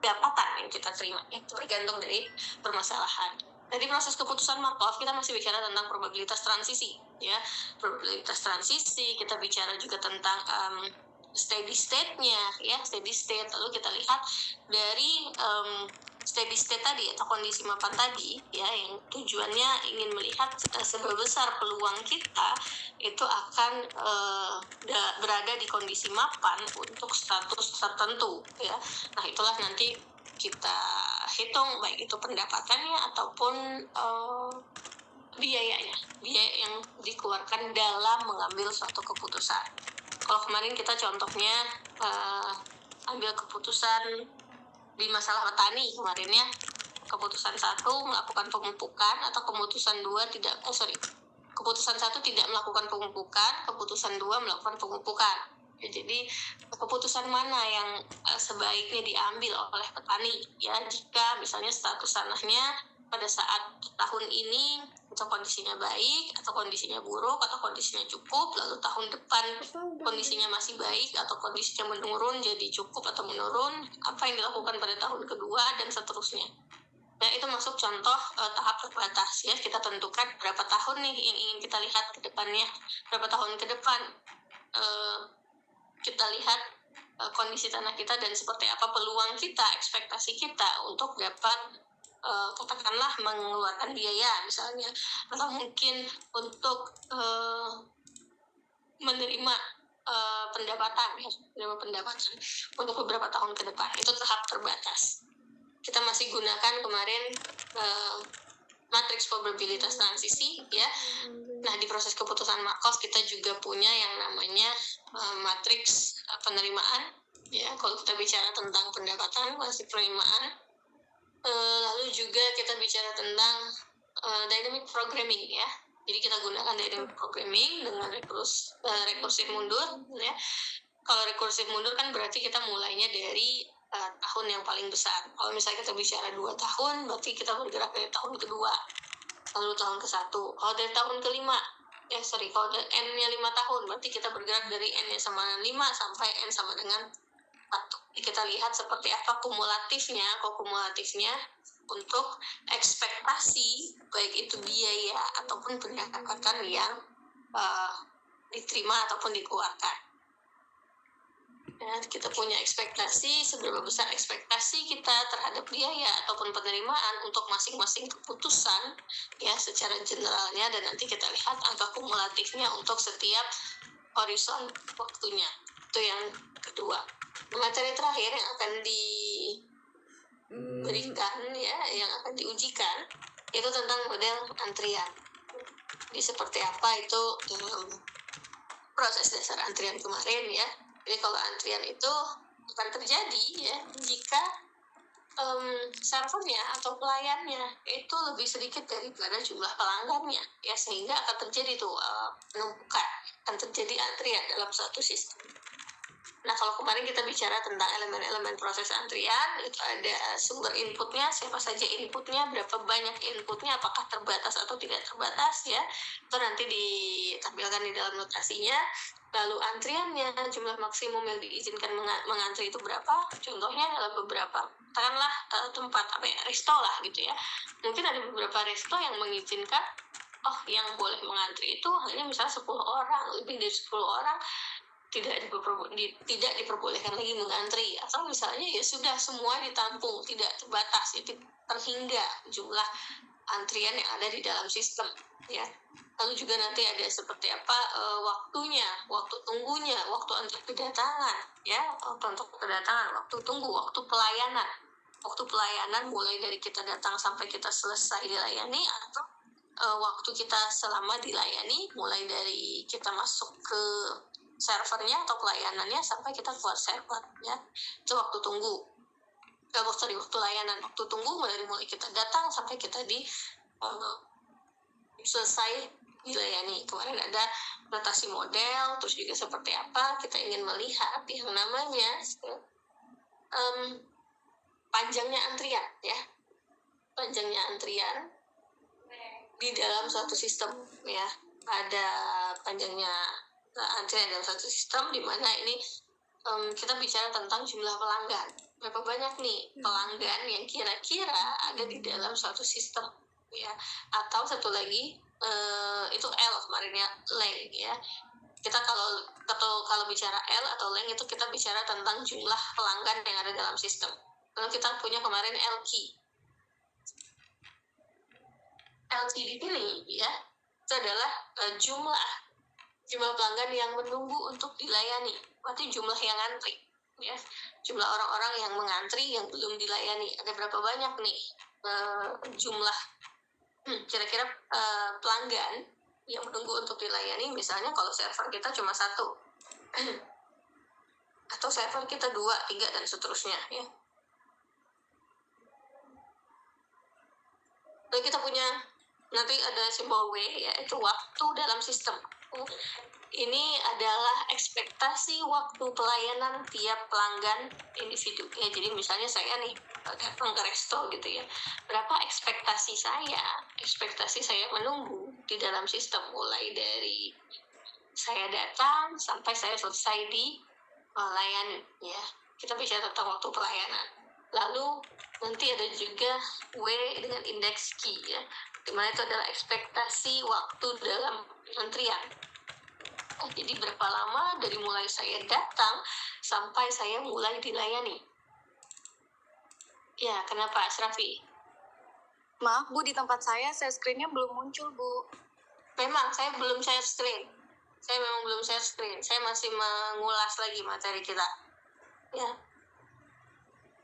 pendapatan yang kita terima. Itu tergantung dari permasalahan. Dari proses keputusan Markov kita masih bicara tentang probabilitas transisi, ya. Probabilitas transisi, kita bicara juga tentang steady state-nya, ya, steady state. Lalu kita lihat dari steady state tadi atau kondisi mapan tadi, ya, yang tujuannya ingin melihat seberapa besar peluang kita itu akan berada di kondisi mapan untuk status tertentu, ya. Nah, itulah nanti kita hitung baik itu pendapatannya ataupun biaya yang dikeluarkan dalam mengambil suatu keputusan. Kalau kemarin kita contohnya ambil keputusan di masalah petani kemarin, ya, keputusan 1 melakukan pemupukan, atau keputusan 2 keputusan 1 tidak melakukan pemupukan, keputusan 2 melakukan pemupukan. Ya, jadi keputusan mana yang sebaiknya diambil oleh petani, ya, jika misalnya status tanahnya pada saat tahun ini atau kondisinya baik atau kondisinya buruk atau kondisinya cukup, lalu tahun depan kondisinya masih baik atau kondisinya menurun jadi cukup atau menurun, apa yang dilakukan pada tahun kedua dan seterusnya. Nah, itu masuk contoh tahap terbatas, ya. Kita tentukan berapa tahun nih yang ingin kita lihat ke depannya, berapa tahun ke depan kita lihat kondisi tanah kita dan seperti apa peluang kita, ekspektasi kita untuk dapat katakanlah mengeluarkan biaya misalnya, atau mungkin untuk menerima pendapatan untuk beberapa tahun ke depan. Itu tahap terbatas. Kita masih gunakan kemarin matriks probabilitas transisi, ya. Nah, di proses keputusan Markov kita juga punya yang namanya matriks penerimaan, ya. Kalau kita bicara tentang pendapatan, masih penerimaan. Lalu juga kita bicara tentang dynamic programming, ya. Jadi kita gunakan dynamic programming dengan rekursif mundur, ya. Kalau rekursif mundur kan berarti kita mulainya dari tahun yang paling besar. Kalau misalnya kita bicara 2 tahun, berarti kita bergerak dari tahun kedua, lalu tahun ke-1. Kalau dari tahun kelima, kalau N-nya 5 tahun, berarti kita bergerak dari N-nya sama dengan 5 sampai N sama dengan 1. Jadi kita lihat seperti apa kumulatifnya untuk ekspektasi, baik itu biaya ataupun pendapatan yang diterima ataupun dikeluarkan. Ya, kita punya ekspektasi, seberapa besar ekspektasi kita terhadap biaya ataupun penerimaan untuk masing-masing keputusan, ya, secara generalnya, dan nanti kita lihat angka kumulatifnya untuk setiap horizon waktunya. Itu yang kedua. Materi terakhir yang akan diberikan, ya, yang akan diujikan, itu tentang model antrian. Jadi seperti apa itu proses dasar antrian kemarin, ya. Jadi kalau antrian itu akan terjadi, ya, jika servernya atau pelayannya itu lebih sedikit daripada jumlah pelanggannya, ya, sehingga akan terjadi penumpukan, akan terjadi antrian dalam suatu sistem. Nah, kalau kemarin kita bicara tentang elemen-elemen proses antrian, itu ada sumber inputnya, siapa saja inputnya, berapa banyak inputnya, apakah terbatas atau tidak terbatas, ya. Itu nanti ditampilkan di dalam notasinya. Lalu antriannya, jumlah maksimum yang diizinkan mengantri itu berapa? Contohnya adalah beberapa, katakanlah tempat resto lah, gitu, ya. Mungkin ada beberapa resto yang mengizinkan, yang boleh mengantri itu hanya misalnya 10 orang, lebih dari 10 orang tidak diperbolehkan lagi mengantri, atau misalnya ya sudah semua ditampung, tidak terbatas, ya, terhingga jumlah antrian yang ada di dalam sistem, ya. Lalu juga nanti ada seperti apa waktu tunggunya, waktu untuk kedatangan, ya, waktu tunggu, waktu pelayanan. Waktu pelayanan mulai dari kita datang sampai kita selesai dilayani, atau waktu kita selama dilayani mulai dari kita masuk ke servernya atau pelayanannya sampai kita keluar server, ya. Itu waktu tunggu. Waktu layanan. Waktu tunggu mulai kita datang sampai kita selesai dilayani. Kemarin ada notasi model, terus juga seperti apa kita ingin melihat yang namanya panjangnya antrian, ya. Panjangnya antrian di dalam suatu sistem, ya. Ada panjangnya antrian dalam satu sistem di mana ini kita bicara tentang jumlah pelanggan. berapa banyak nih pelanggan yang kira-kira ada di dalam suatu sistem, ya. Atau satu lagi itu L kemarinnya, length, ya. Kita kalau bicara L atau length itu kita bicara tentang jumlah pelanggan yang ada dalam sistem. Lalu kita punya kemarin LQ. LQ di sini, ya, itu adalah jumlah pelanggan yang menunggu untuk dilayani. Berarti jumlah yang ngantri, ya. Jumlah orang-orang yang mengantri yang belum dilayani. Ada berapa banyak nih jumlah kira-kira pelanggan yang menunggu untuk dilayani. Misalnya kalau server kita cuma 1 atau server kita 2, 3 dan seterusnya, ya. Lalu kita punya nanti ada simbol W, yaitu waktu dalam sistem. Ini adalah ekspektasi waktu pelayanan tiap pelanggan individu. Ya, jadi misalnya saya nih datang ke resto gitu ya. Berapa ekspektasi saya menunggu di dalam sistem, mulai dari saya datang sampai saya selesai di melayani, ya. Kita bicara tentang waktu pelayanan. Lalu nanti ada juga W dengan indeks Q, ya, dimana itu adalah ekspektasi waktu dalam antrian. Jadi berapa lama dari mulai saya datang sampai saya mulai dilayani. Ya, kenapa Asrafi? Maaf Bu, di tempat saya share screen-nya belum muncul Bu. Memang saya belum share screen. Saya masih mengulas lagi materi kita. Ya.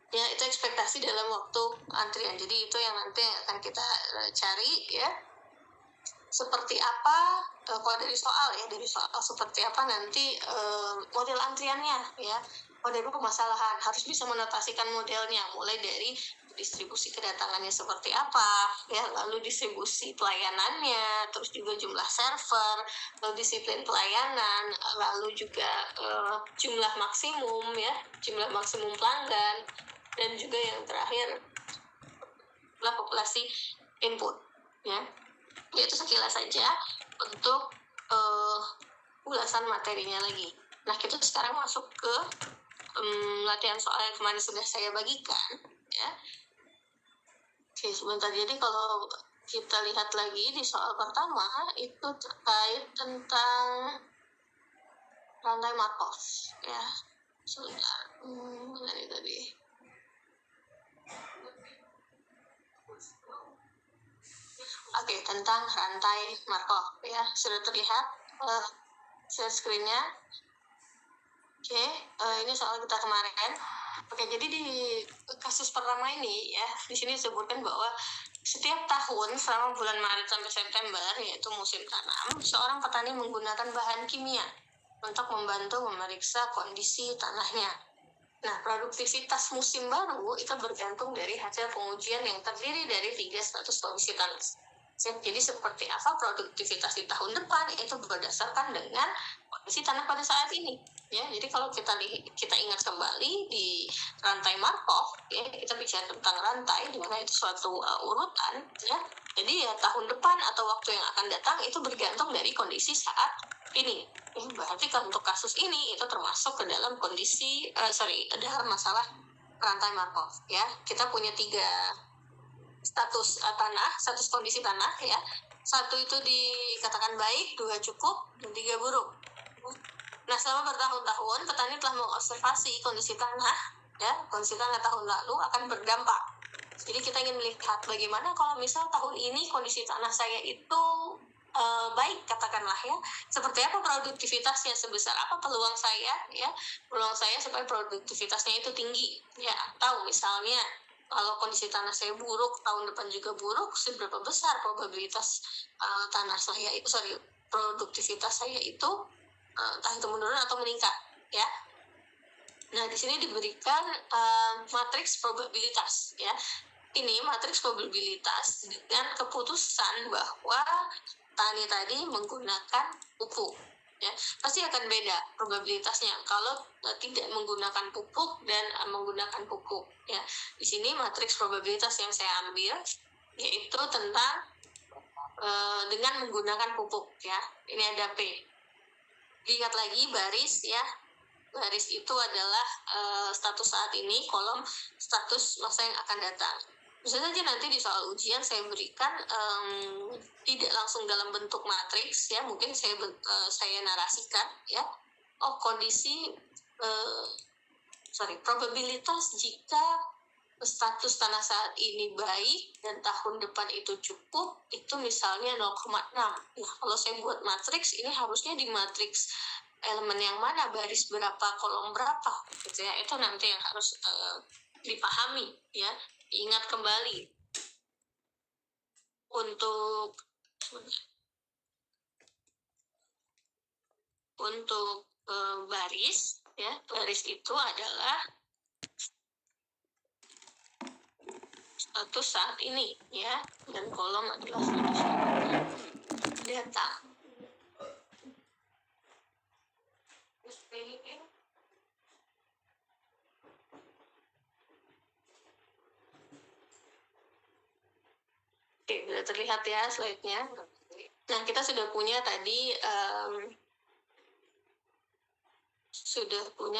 Ya, itu ekspektasi dalam waktu antrian. Jadi itu yang nanti akan kita cari, ya. Seperti apa kalau dari soal seperti apa nanti model antriannya, ya. Model permasalahan harus bisa menotasikan modelnya, mulai dari distribusi kedatangannya seperti apa, ya, lalu distribusi pelayanannya, terus juga jumlah server, lalu disiplin pelayanan, lalu juga jumlah maksimum, ya, jumlah maksimum pelanggan, dan juga yang terakhir adalah populasi input, ya. Itu sekilas saja untuk ulasan materinya lagi. Nah, kita sekarang masuk ke latihan soal yang kemarin sudah saya bagikan, ya. Oke, sebentar. Jadi kalau kita lihat lagi di soal pertama itu terkait tentang rantai Markov, ya. Sebentar, mana ini tadi? Oke, tentang rantai Markov, ya. Sudah terlihat share screen-nya. Oke, ini soal kita kemarin. Oke, jadi di kasus pertama ini, ya, di sini disebutkan bahwa setiap tahun selama bulan Maret sampai September, yaitu musim tanam, seorang petani menggunakan bahan kimia untuk membantu memeriksa kondisi tanahnya. Nah, produktivitas musim baru itu bergantung dari hasil pengujian yang terdiri dari 3 status kondisi tanah. Jadi seperti apa produktivitas di tahun depan itu berdasarkan dengan kondisi tanah pada saat ini, ya. Jadi kalau kita ingat kembali di rantai Markov, ya, kita bicara tentang rantai di mana itu suatu urutan, ya. Jadi ya tahun depan atau waktu yang akan datang itu bergantung dari kondisi saat ini. Berarti kalau untuk kasus ini itu termasuk ke dalam kondisi dalam masalah rantai Markov, ya. Kita punya 3 status status kondisi tanah, ya. 1 itu dikatakan baik, 2 cukup, dan 3 buruk. Nah, selama bertahun-tahun petani telah mengobservasi kondisi tanah, ya, kondisi tanah tahun lalu akan berdampak. Jadi kita ingin melihat bagaimana kalau misal tahun ini kondisi tanah saya itu baik, katakanlah, ya. Seperti apa produktivitasnya, sebesar apa peluang saya supaya produktivitasnya itu tinggi, ya. Atau misalnya kalau kondisi tanah saya buruk, tahun depan juga buruk, seberapa besar probabilitas produktivitas saya itu entah itu menurun atau meningkat, ya. Nah, di sini diberikan matriks probabilitas, ya. Ini matriks probabilitas dengan keputusan bahwa tani tadi menggunakan pupuk, ya. Pasti akan beda probabilitasnya kalau tidak menggunakan pupuk dan menggunakan pupuk, ya. Di sini matriks probabilitas yang saya ambil yaitu tentang dengan menggunakan pupuk, ya. Ini ada P. Lihat lagi baris, ya. Baris itu adalah status saat ini, kolom status masa yang akan datang. Bisa saja nanti di soal ujian saya berikan tidak langsung dalam bentuk matriks ya, mungkin saya narasikan ya. Oh, kondisi probabilitas jika status tanah saat ini baik dan tahun depan itu cukup, itu misalnya 0,6. Nah, kalau saya buat matriks, ini harusnya di matriks elemen yang mana, baris berapa, kolom berapa, gitu ya. Itu nanti yang harus dipahami, ya. Ingat kembali. Untuk baris, ya, baris itu adalah status saat ini ya, dan kolom adalah status data. Oke, sudah terlihat ya slide-nya. Nah, kita sudah punya tadi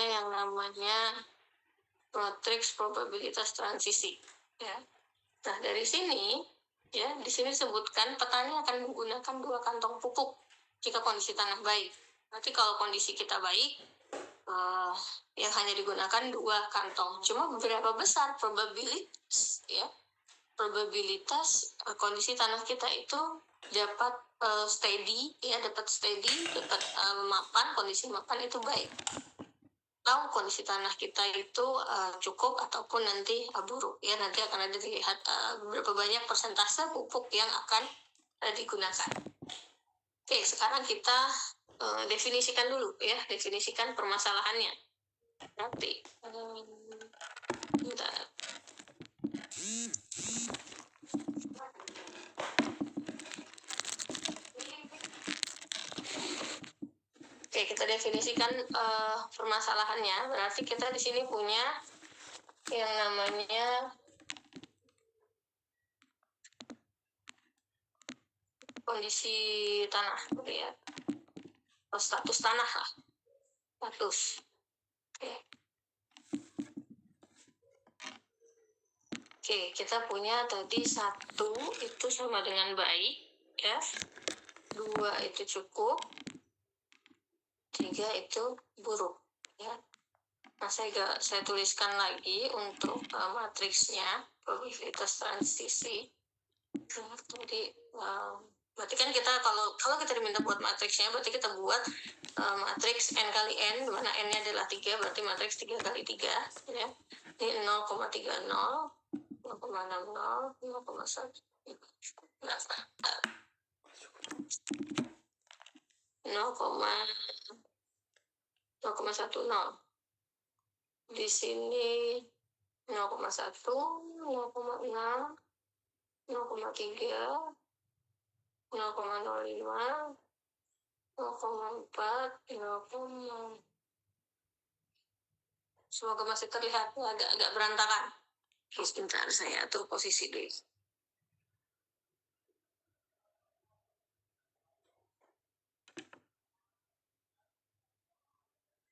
yang namanya matriks probabilitas transisi ya. Nah, dari sini ya, di sini disebutkan petani akan menggunakan 2 kantong pupuk jika kondisi tanah baik. Nanti kalau kondisi kita baik, yang hanya digunakan 2 kantong. Cuma berapa besar probabilitas ya? Probabilitas kondisi tanah kita itu dapat steady ya, dapat mapan, kondisi mapan itu baik. Tahu kondisi tanah kita itu cukup ataupun nanti buruk ya, nanti akan ada dilihat berapa banyak persentase pupuk yang akan digunakan. Oke, sekarang kita definisikan dulu ya, definisikan permasalahannya. Nanti bentar. Oke, kita definisikan permasalahannya. Berarti kita di sini punya yang namanya kondisi tanah, gitu ya. Status tanah lah. Status. Oke, kita punya tadi 1 itu sama dengan baik, ya. 2 itu cukup. 3 itu buruk, ya. Nah, saya tuliskan lagi untuk matriksnya, probabilitas transisi. Jadi, berarti kan kita kalau kita diminta buat matriksnya, berarti kita buat matriks n kali n, di mana n-nya adalah 3, berarti matriks 3 kali 3, ya. Ini 0,30, 0,60, 0,1, 0,10. Di sini 0,1, 0,6, 0,3, 0,05, 0,4, 0, semoga masih terlihat agak berantakan. Sebentar, saya atur posisi dulu.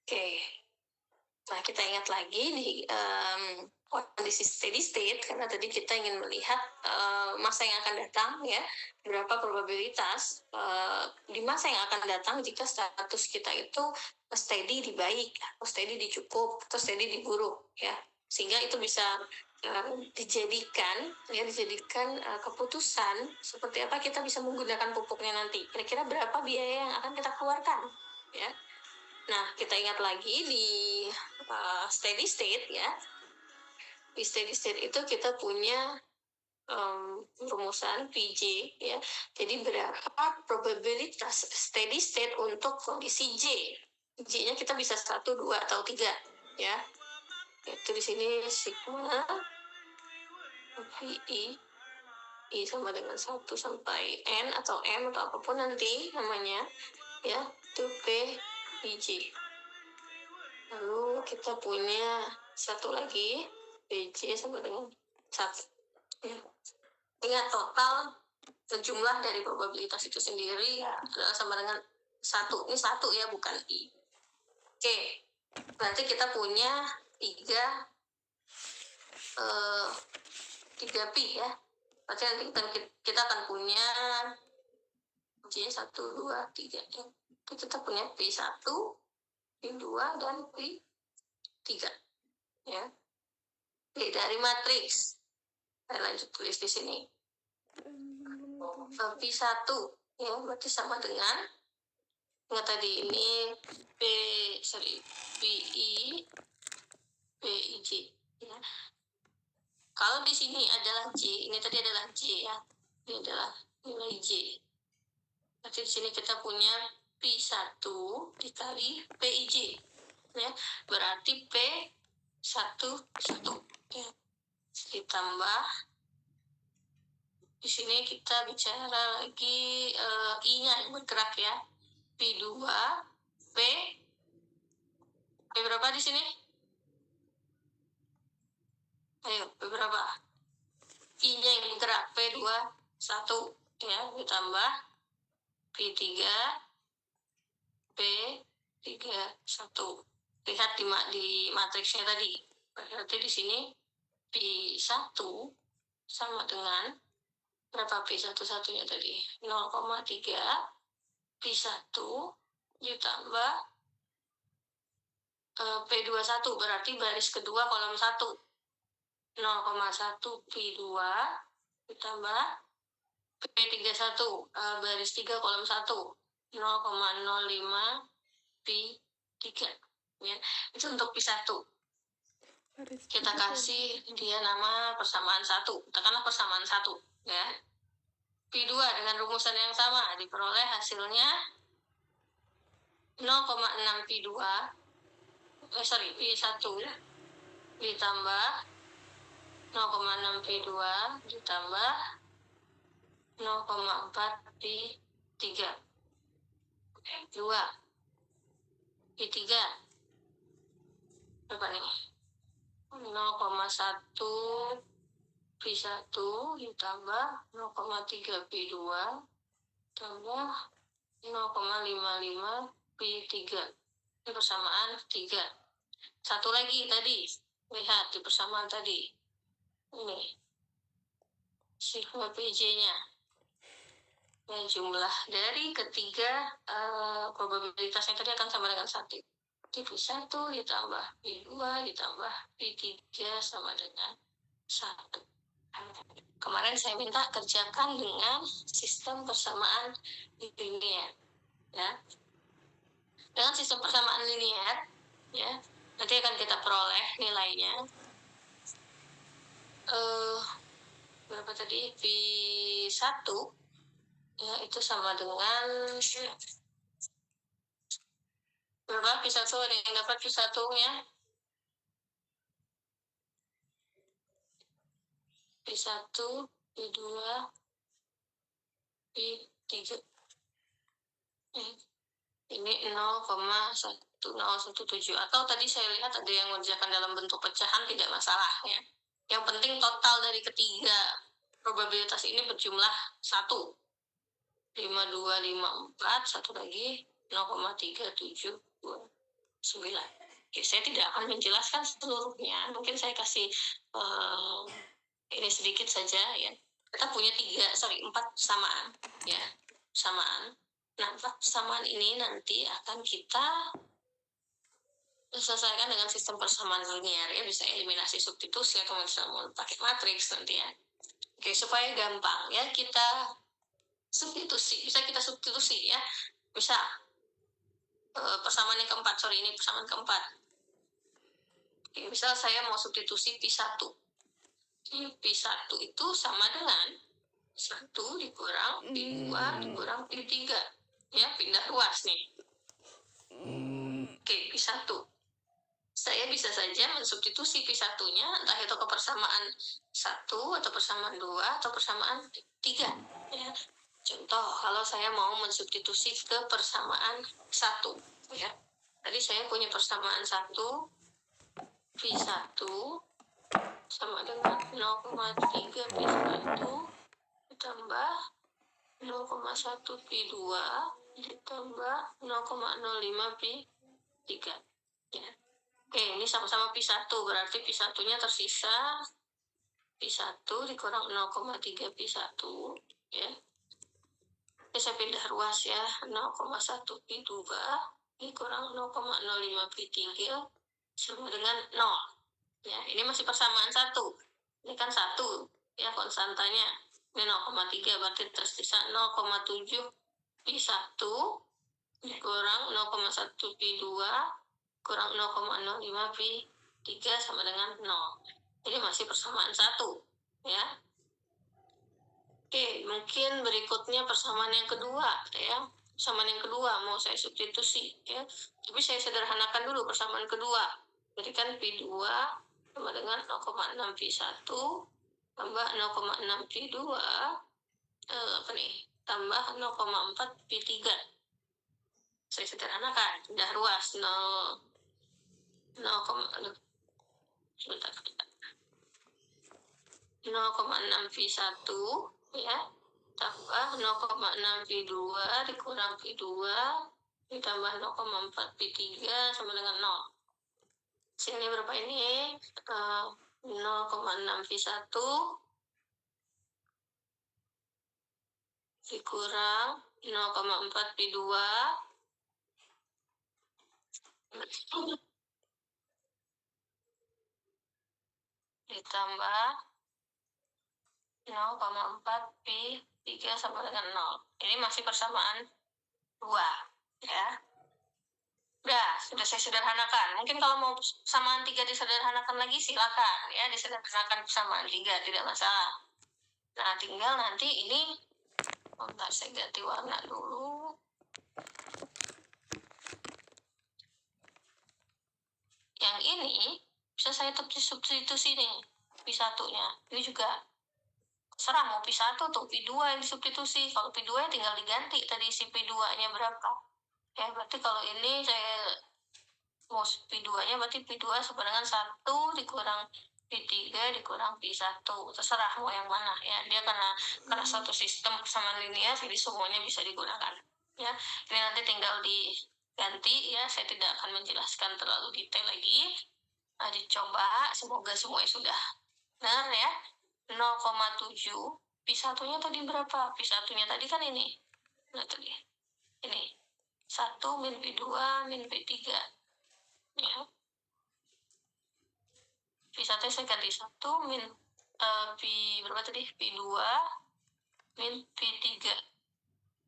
Oke. Nah, kita ingat lagi di kondisi steady state, karena tadi kita ingin melihat masa yang akan datang ya, berapa probabilitas di masa yang akan datang jika status kita itu steady di baik, atau steady di cukup, atau steady di buruk ya, sehingga itu bisa dijadikan keputusan seperti apa kita bisa menggunakan pupuknya nanti, kira-kira berapa biaya yang akan kita keluarkan ya. Nah, kita ingat lagi di steady state ya. Di steady state itu kita punya rumusan PJ ya. Jadi berapa probabilitas steady state untuk kondisi J. J-nya kita bisa 1, 2, atau 3 ya. Itu di sini sigma VI I sama dengan 1 sampai N atau M atau apapun nanti namanya ya, itu PJ. Lalu kita punya satu lagi, BJ sama dengan 1. Ya. Ingat, total jumlah dari probabilitas itu sendiri adalah sama dengan 1. Ini 1 ya, bukan I. Oke. Berarti kita punya 3 pi ya. Berarti nanti kita akan punya J 1, 2, 3 ya. Kita punya P1, P2, dan P3 ya. Oke, dari matriks saya lanjut tulis di sini. P1 ya berarti sama dengan tadi ini PIJ ya. Kalau di sini adalah J, ini tadi adalah J ya. Ini adalah nilai J. Berarti di sini kita punya P1 dikali PIJ ya. Berarti P11 ya. Ditambah di sini kita bicara lagi I-nya yang bergerak ya. P2 P berapa di sini? Ayo, P berapa? I-nya yang bergerak P21 ya, ditambah P3 P31. Lihat di matriksnya tadi. Berarti di sini P1 sama dengan berapa P11-nya tadi? 0,3 P1 ditambah P21 berarti baris kedua kolom 1. 0,1 P2 ditambah P31 baris 3 kolom 1. 0,05 P3 ya. Itu untuk P1. Kita kasih dia nama persamaan 1. Katakanlah persamaan 1 ya. P2 dengan rumusan yang sama diperoleh hasilnya 0,6 P2 P1 ditambah 0,6 P2 ditambah 0,4 P3 2 P3 berapa nih? 0,1 P1 ditambah 0,3 P2 tambah 0,55 P3. Ini persamaan 3. Satu lagi tadi, lihat di persamaan tadi. Ini sigma PJ-nya. Ya, jumlah dari ketiga probabilitasnya tadi akan sama dengan 1. P1 ditambah P2 ditambah P3 sama dengan 1. Kemarin saya minta kerjakan dengan sistem persamaan linear ya. Dengan sistem persamaan linear ya, nanti akan kita peroleh nilainya berapa tadi? P1 ya itu sama dengan berapa? P1 ada yang dapat P1 nya? P1, P2, P3 ini 0,1017 atau tadi saya lihat ada yang mengerjakan dalam bentuk pecahan, tidak masalah ya. Yang penting total dari ketiga probabilitas ini berjumlah 1. 5254, satu lagi 0,3729. Oke, saya tidak akan menjelaskan seluruhnya. Mungkin saya kasih ini sedikit saja ya. Kita punya 4 persamaan ya. Persamaan. Nah, 4 persamaan ini nanti akan kita selesaikan dengan sistem persamaan linear ya, bisa eliminasi substitusi atau misalnya pakai matriks nanti ya. Oke, supaya gampang ya kita substitusi, bisa kita substitusi ya. Bisa persamaan yang keempat, ini persamaan keempat. Oke, misal saya mau substitusi P1. P1 itu sama dengan 1 dikurang P2 dikurang P3 ya, pindah ruas nih. Oke, P1 saya bisa saja mensubstitusi P1-nya entah itu ke persamaan 1 atau persamaan 2 atau persamaan 3 ya. Contoh, kalau saya mau mensubstitusi ke persamaan 1 ya. Tadi saya punya persamaan 1 P1 sama dengan 0,3 P1 ditambah 0,1 P2 ditambah 0,05 P3 ya. Oke, ini sama-sama P1, berarti P1-nya tersisa P1 dikurang 0,3 P1, ya. Ini saya pindah ruas ya, 0,1 P2 dikurang 0,05 P3 sama dengan 0. Ya, ini masih persamaan 1. Ini kan 1, ya konstantanya. Ini 0,3, berarti tersisa 0,7 P1 dikurang 0,1 P2 kurang 0,05 P3 sama dengan 0. Ini masih persamaan 1, ya. Oke, mungkin berikutnya persamaan yang kedua, ya. Persamaan yang kedua mau saya substitusi, ya. Tapi saya sederhanakan dulu persamaan kedua. Jadi kan P2 sama dengan 0,6 P1 tambah 0,6 P2 tambah 0,4 P3. Saya sederhanakan, udah ruas 0,6 P1 ya tambah 0,6 P2 dikurang P2 ditambah 0,4 P3 sama dengan 0. Hasilnya berapa ini? 0,6 P1 dikurang 0,4 P2 ditambah 0,4 P3 sama dengan 0. Ini masih persamaan 2, ya. Udah, sudah saya sederhanakan. Mungkin kalau mau persamaan 3 disederhanakan lagi silakan, ya, disederhanakan persamaan 3, tidak masalah. Nah, tinggal nanti ini, bentar saya ganti warna dulu. Yang ini bisa saya substitusi nih, P1-nya. Ini juga serah mau P1 atau P2 yang disubstitusi. Kalau P2 tinggal diganti tadi si P2-nya berapa. Ya, berarti kalau ini saya mau P2-nya berarti P2 sama dengan 1 dikurang P3 dikurang P1. Terserah mau yang mana, ya. Dia karena satu sistem persamaan linear, jadi semuanya bisa digunakan. Ya, ini nanti tinggal diganti, ya. Saya tidak akan menjelaskan terlalu detail lagi. Nah, dicoba, semoga semuanya sudah benar, ya. 0,7 P1-nya tadi berapa? P1-nya tadi kan ini. Nah, tadi. Ini. 1 min P2 min P3. Ya. P1 saya ganti 1 min P berapa tadi? P2 min P3.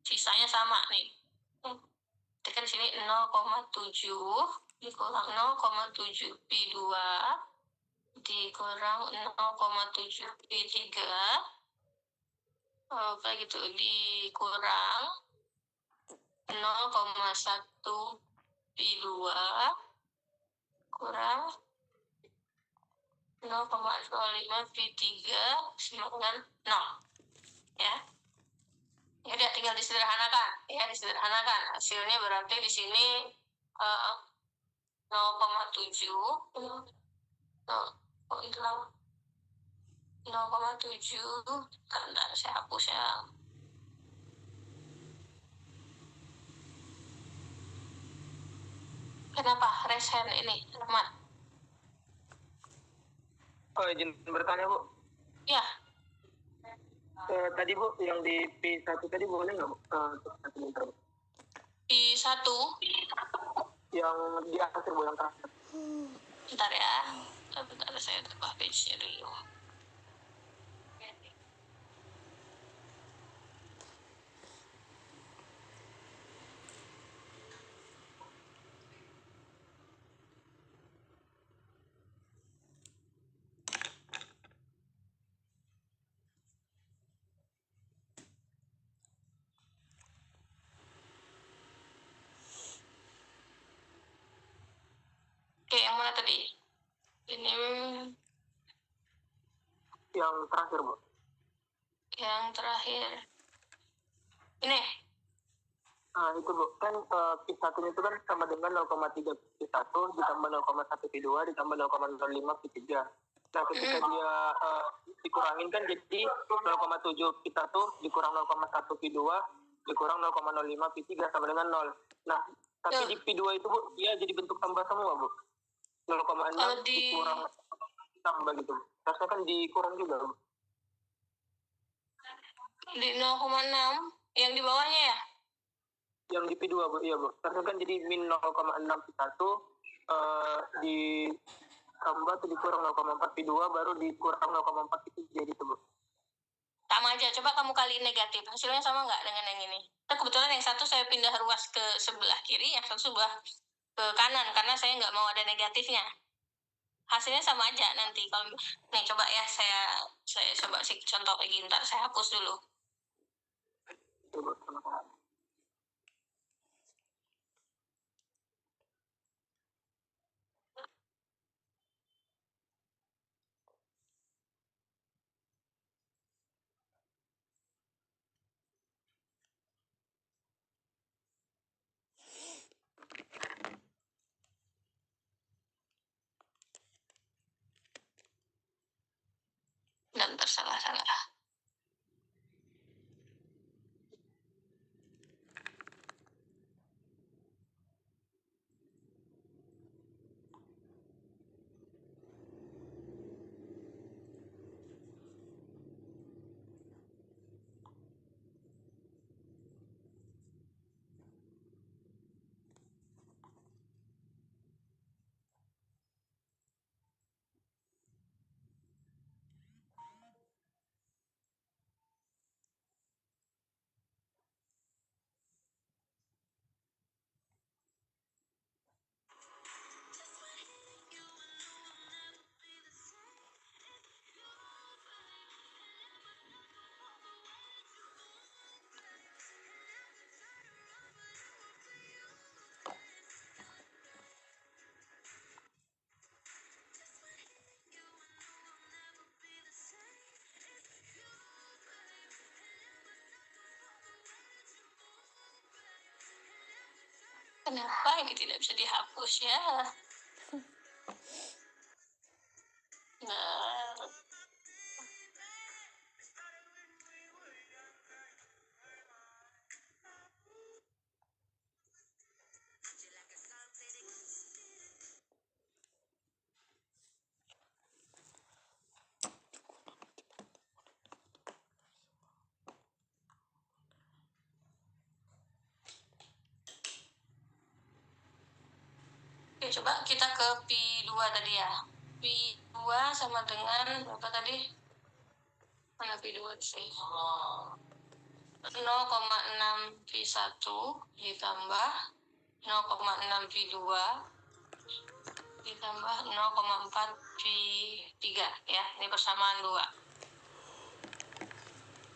Sisanya sama nih. Tekan sini 0,7 dikurang 0,7 P2 dikurang 0,7 P3 kayak gitu dikurang 0,1 P2 kurang 0,05 P3 sama dengan 0, ya. Ya udah, tinggal disederhanakan, ya, disederhanakan. Hasilnya berarti di sini 0,7 bentar, saya hapus ya. Kenapa raise hand ini, Rahmat? Izin bertanya, Bu. Ya, Tadi, Bu, yang di P1 tadi boleh nggak, Bu? Sebentar, Bu. P1 Yang di akhir, Bu, yang terakhir. bentar ya. Bentar, saya tambah page-nya dulu. Oke, yang mana tadi? Ini Yang terakhir, Bu. yang terakhir. Ini. Nah, itu, Bu. Kan P1 itu kan sama dengan 0,3 P1 ditambah 0,1 P2 ditambah 0,05 P3. Nah, ketika dia dikurangin kan jadi 0,7 P1 dikurang 0,1 P2 dikurang 0,05 P3 sama dengan 0. Nah, tapi di P2 itu, Bu, dia jadi bentuk tambah semua, Bu. 0,6 Kalau di dikurang tambah gitu. Harusnya kan dikurang juga. Bu. di 0,6 yang di bawahnya ya? Yang di P2, Bu. Iya, Bu. Harusnya kan jadi min 0,6 P1 ditambah atau dikurang 0,4 P2 baru dikurang 0,4 P3 gitu, Bu. Sama aja, coba kamu kaliin negatif. Hasilnya sama nggak dengan yang ini? Nah, kebetulan yang satu saya pindah ruas ke sebelah kiri, yang satu sebelah ke kanan, karena saya nggak mau ada negatifnya. Hasilnya sama aja nanti. Kalau nih coba ya, saya coba sih contoh lagi, ntar saya hapus dulu. Itu, Bu. Sama-sama. Dan tersalah-salah. Kenapa ini tidak bisa dihapus ya? Nah, oke, coba kita ke P2 tadi ya. P2 sama dengan berapa tadi? Mana P2 sih? 0,6 P1 ditambah 0,6 P2 ditambah 0,4 P3 ya. Ini persamaan 2.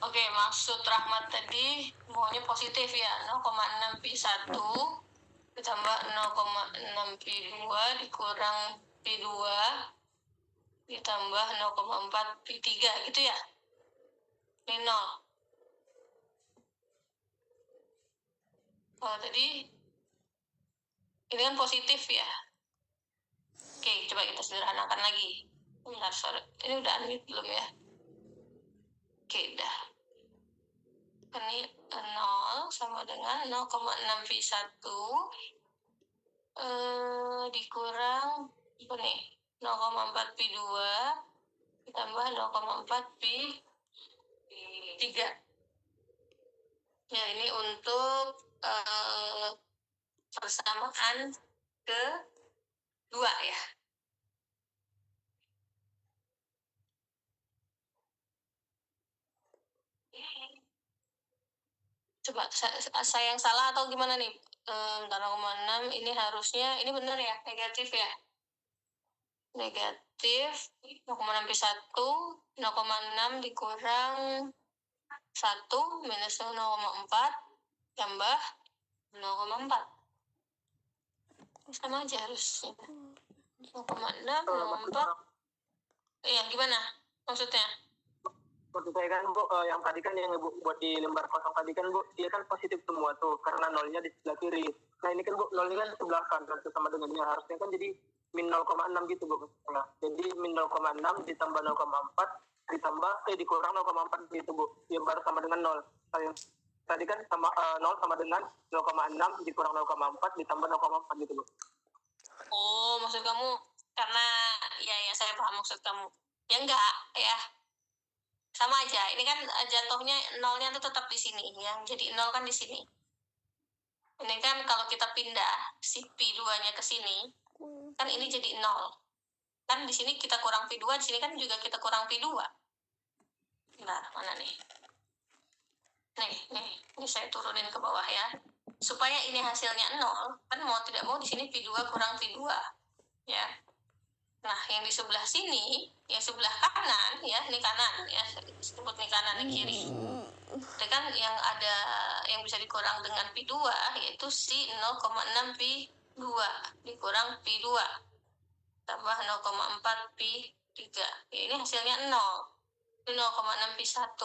Oke, maksud Rahmat tadi maunya positif ya. 0,6 P1 ditambah 0,6 P2 dikurang P2 ditambah 0,4 P3 gitu ya. Ini 0. Kalau tadi ini kan positif ya. Oke, coba kita sederhanakan lagi. Bentar, sorry. Ini udah unmute belum ya? Oke, udah. Ini 0 sama dengan 0,6 V1 dikurang apa nih? 0,4 V2 ditambah 0,4 V3. Ya, ini untuk persamaan kedua ya. Coba saya yang salah atau gimana nih? 0,6 ini harusnya ini benar ya, negatif ya. Negatif 0,6 P1 0,6 dikurang 1 minus 0,4 tambah 0,4. Sama aja harusnya. 0,6 0,4. Iya, gimana maksudnya? Maksud saya kan, Bu, yang tadi kan yang Bu buat di lembar kosong tadi kan, Bu, dia kan positif semua tuh karena nolnya di sebelah kiri. Nah, ini kan, Bu, nolnya kan sebelah kanan sama dengannya, harusnya kan jadi min 0,6 gitu, Bu. Nah, jadi min 0,6 ditambah 0,4 ditambah dikurang 0,4 gitu, Bu. Ya baru sama dengan 0. Tadi kan sama 0 sama dengan 0,6 dikurang 0,4 ditambah 0,4 gitu, Bu. Oh, maksud kamu karena ya saya paham maksud kamu. Ya enggak ya, sama aja. Ini kan jatuhnya nolnya tuh tetap di sini, yang jadi nol kan di sini. Ini kan kalau kita pindah si P2-nya ke sini, kan ini jadi nol. Kan di sini kita kurang P2, di sini kan juga kita kurang P2. Bentar, mana nih? Ini saya turunin ke bawah ya. Supaya ini hasilnya nol, kan mau tidak mau di sini P2 kurang P2. Ya. Nah, yang di sebelah sini, yang sebelah kanan ya, ini kanan ya, sebut ini kanan, ini kiri. Itu kan yang ada yang bisa dikurang dengan P2 yaitu si 0,6 P2 dikurang P2 tambah 0,4 P3. Ya, ini hasilnya 0. Ini 0,6 P1.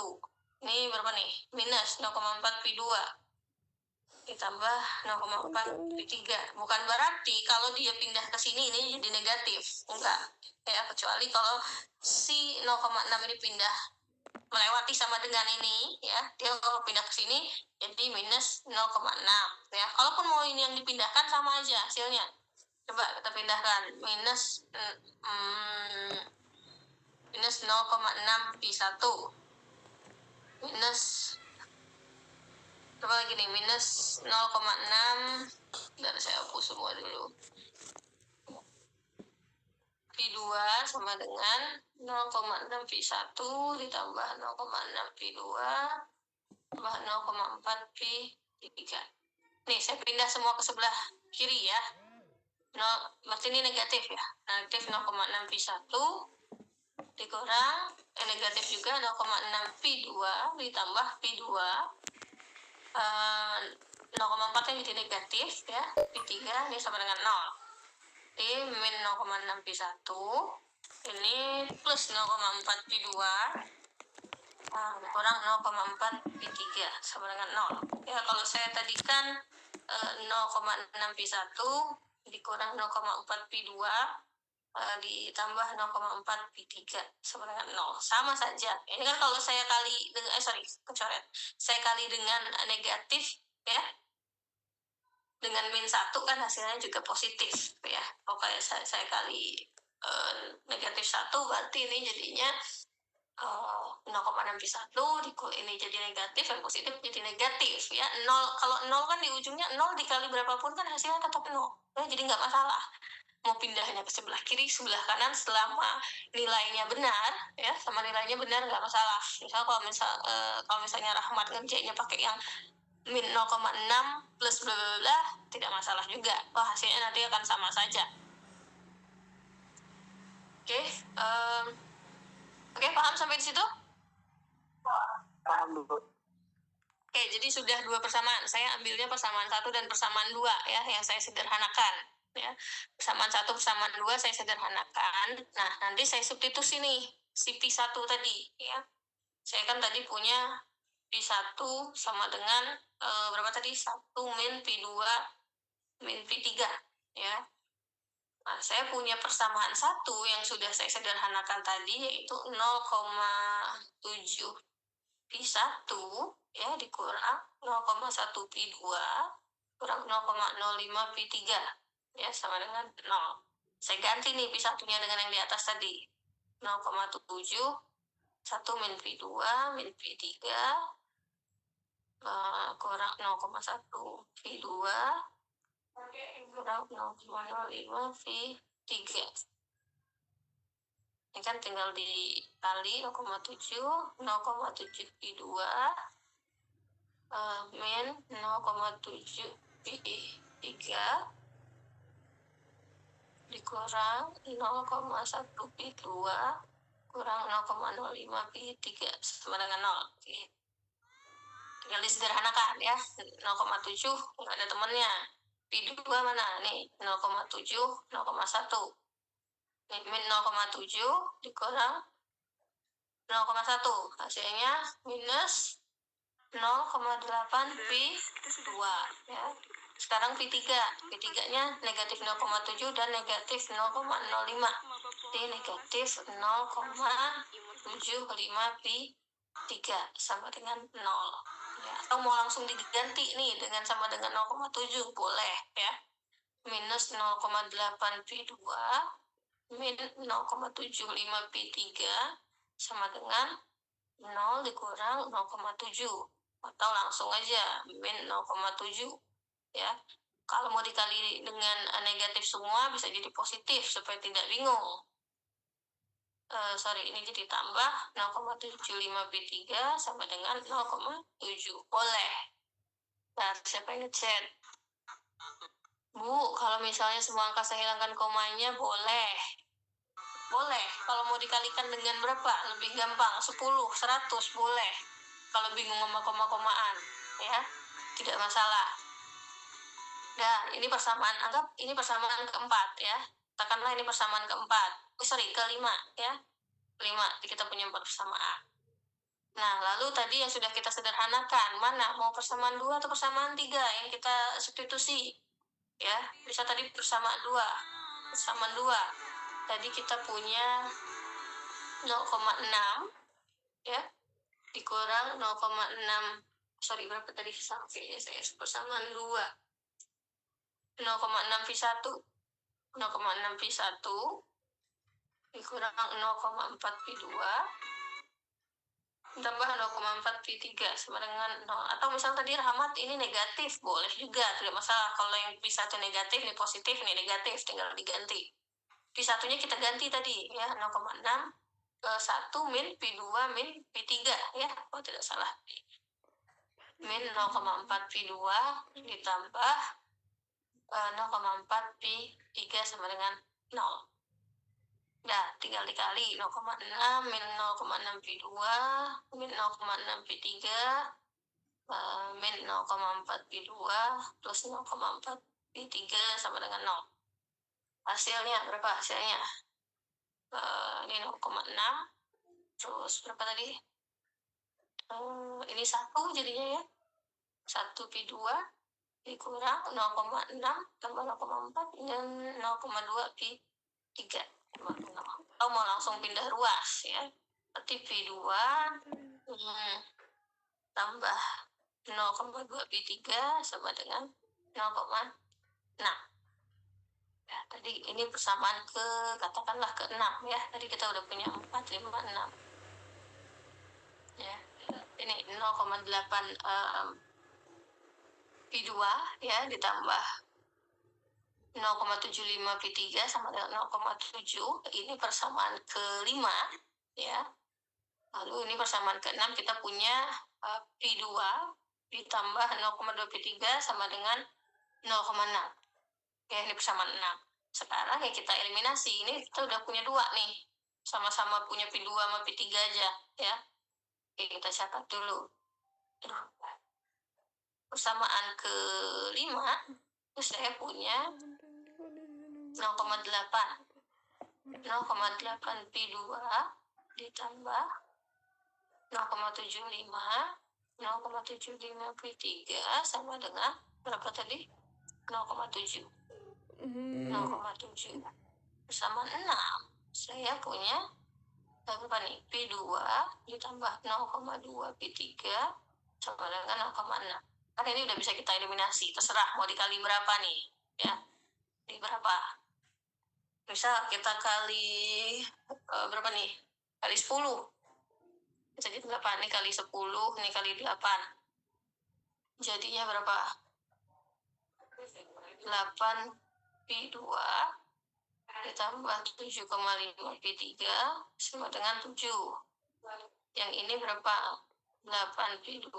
Ini berapa nih? Minus 0,4 P2 ditambah 0,4 P3. Bukan berarti kalau dia pindah ke sini ini jadi negatif. Enggak. Ya, kecuali kalau si 0,6 ini pindah melewati sama dengan ini ya, dia kalau pindah ke sini jadi minus 0,6 ya. Kalaupun mau ini yang dipindahkan sama aja hasilnya. Coba kita pindahkan minus 0,6 P1 minus apa lagi nih, minus 0,6. Dan saya hapus semua dulu. P2 sama dengan 0,6 P1 ditambah 0,6 P2 tambah 0,4 P3. Nih, saya pindah semua ke sebelah kiri ya. Berarti ini negatif ya. Negatif 0,6 P1 dikurang negatif juga 0,6 P2 ditambah P2 0,4 yang jadi negatif ya, P3 ini sama dengan 0. Jadi min 0,6 P1 ini plus 0,4 P2 kurang 0,4 P3 sama dengan 0. Ya, kalau saya tadi kan 0,6 P1 dikurang 0,4 P2 ditambah 0,4 P3 sama dengan 0. Sama saja. Ini kan kalau saya kali dengan kecoret. Saya kali dengan negatif ya. Dengan min 1 kan hasilnya juga positif ya. Pokoknya saya kali negatif 1 berarti ini jadinya 0,6 P1 ini jadi negatif, yang positif jadi negatif ya. 0, kalau 0 kan di ujungnya 0 dikali berapapun kan hasilnya tetap 0 ya, jadi nggak masalah mau pindahnya ke sebelah kiri, sebelah kanan, selama nilainya benar ya, sama nilainya benar nggak masalah. Misal kalau misalnya Rahmat ngerjainnya pakai yang min 0,6 plus bla bla bla, tidak masalah juga. Hasilnya nanti akan sama saja. Oke, paham sampai di situ? Paham dulu. Oke, jadi sudah 2 persamaan. Saya ambilnya persamaan 1 dan persamaan 2 ya, yang saya sederhanakan ya. Persamaan 1, persamaan 2 saya sederhanakan. Nah, nanti saya substitusi nih si P1 tadi ya. Saya kan tadi punya P1 sama dengan berapa tadi? 1 min P2 min P3 ya. Nah, saya punya persamaan 1 yang sudah saya sederhanakan tadi yaitu 0,7 P1 ya dikurang 0,1 P2 kurang 0,05 P3 ya sama dengan 0. Saya ganti nih P1-nya dengan yang di atas tadi. 0,7 1 min P2 min P3 kurang 0,1 P2 kurang 0,05 P3. Ini kan tinggal dikali 0,7 P2 min 0,7 P3 dikurang 0,1 P2 kurang 0,05 P3 sama dengan 0. Oke. Tinggal disederhanakan ya. 0,7 nggak ada temennya. P2 mana? Nih 0,7 0,1 min 0,7 dikurang 0,1 hasilnya minus 0,8 P2 ya. Sekarang P3 nya negatif 0,7 dan negatif 0,05. Jadi negatif 0,75 P3 sama dengan 0 ya. Atau mau langsung diganti nih dengan sama dengan 0,7 boleh ya. Minus 0,8 P2 min 0,75 Pi3 sama dengan 0 dikurang 0,7. Atau langsung aja min 0,7 ya. Kalau mau dikali dengan negatif semua bisa jadi positif supaya tidak bingung. Ini jadi tambah 0,75 Pi3 sama dengan 0,7. Boleh. Nah, siapa yang ngechat? Bu, kalau misalnya semua angka saya hilangkan komanya, boleh. Boleh. Kalau mau dikalikan dengan berapa? Lebih gampang. 10, 100, boleh. Kalau bingung sama koma-komaan. Ya, tidak masalah. Nah, ini persamaan. Anggap ini persamaan keempat, ya. Katakanlah ini persamaan keempat. Kelima, ya. 5, kita punya 4 persamaan. Nah, lalu tadi yang sudah kita sederhanakan, mana? Mau persamaan 2 atau persamaan 3 yang kita substitusi? Ya, bisa tadi persamaan 2. Persamaan 2. Tadi kita punya 0,6 ya dikurang 0,6 berapa tadi sampai saya persamaan 2 0,6 Pi1 0,6 Pi1 dikurang 0,4 Pi2 tambah 0,4 Pi3 sama dengan 0. Atau misal tadi Rahmat ini negatif, boleh juga, tidak masalah. Kalau yang Pi1 negatif, ini positif, ini negatif, tinggal diganti. Pi1-nya kita ganti tadi ya, 0,6 1 min Pi2 min Pi3 ya, kalau tidak salah. Min 0,4 Pi2 ditambah 0,4 Pi3 sama dengan 0. Nah, tinggal dikali 0,6 min 0,6 Pi2 min 0,6 Pi3 min 0,4 Pi2 plus 0,4 Pi3 sama dengan 0. Hasilnya berapa hasilnya? Ini 0,6 terus berapa tadi? Ini 1 jadinya ya. 1 Pi2 dikurang 0,6 tambah 0,4 dan 0,2 Pi3. Atau mau langsung pindah ruas ya. Berarti Pi2 tambah 0,2 Pi3 sama dengan 0,6. Ya, tadi ini persamaan katakanlah ke 6 ya. Tadi kita udah punya 4, 5, 6. Ya. Ini 0,8 Pi2 ya ditambah 0,75 Pi3 sama dengan 0,7. Ini persamaan ke-5 ya. Lalu ini persamaan ke-6 kita punya Pi2 ditambah 0,2 Pi3 sama dengan 0,6. Ya, ini persamaan 6. Sekarang ya kita eliminasi. Ini kita udah punya 2 nih. Sama-sama punya Pi2 sama Pi3 aja ya. Oke, kita catat dulu. Persamaan ke-5 itu saya punya 0,8 Pi2 ditambah 0,75 Pi3 sama dengan berapa tadi? 0,7 bersama 6 saya punya berapa nih? Pi2 ditambah 0,2 Pi3 sama dengan 0,6. Karena ini udah bisa kita eliminasi, terserah mau dikali berapa nih ya, di berapa. Misal kita kali berapa nih? Kali 10 bisa jadi berapa? Ini kali 10, ini kali 8 jadinya berapa? 8 Pi2 ditambah 7,5 Pi3 sama dengan 7. Yang ini berapa? 8 Pi2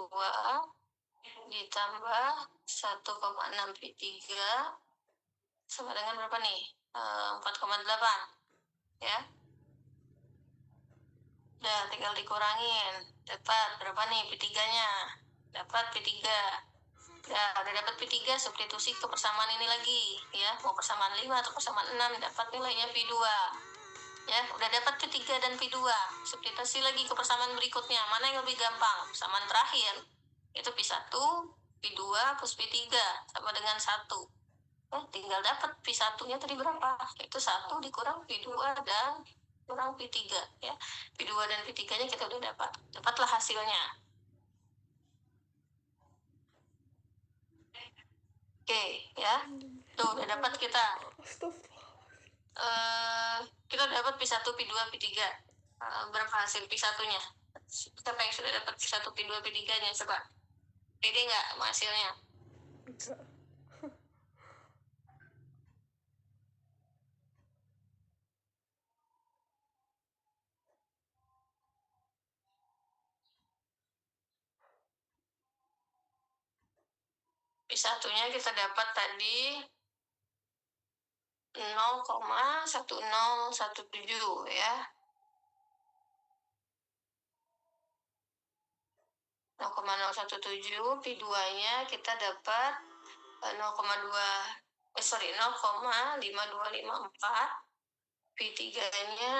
ditambah 1,6 Pi3 sama dengan berapa nih? 4,8 ya. Udah tinggal dikurangin. Dapat berapa nih Pi3-nya? Dapat Pi3. Ya, udah dapat Pi3, substitusi ke persamaan ini lagi ya. Mau persamaan 5 atau persamaan 6, dapat nilainya Pi2. Ya, udah dapat Pi3 dan Pi2. Substitusi lagi ke persamaan berikutnya. Mana yang lebih gampang? Persamaan terakhir. Itu Pi1, Pi2 plus Pi3 sama dengan 1. Tinggal dapat Pi1-nya tadi berapa? Itu 1 dikurang Pi2 dan kurang Pi3 ya. Pi2 dan Pi3-nya kita udah dapat. Dapatlah hasilnya. Oke, ya. Tuh, udah dapat kita. kita dapat P1, P2, P3. Berapa hasil P1-nya? Siapa yang sudah dapat P1, P2, P3-nya? Coba. Pede nggak sama hasilnya? P1-nya kita dapat tadi 0,1017 ya. 0,017, P2-nya kita dapat 0,5254, P3-nya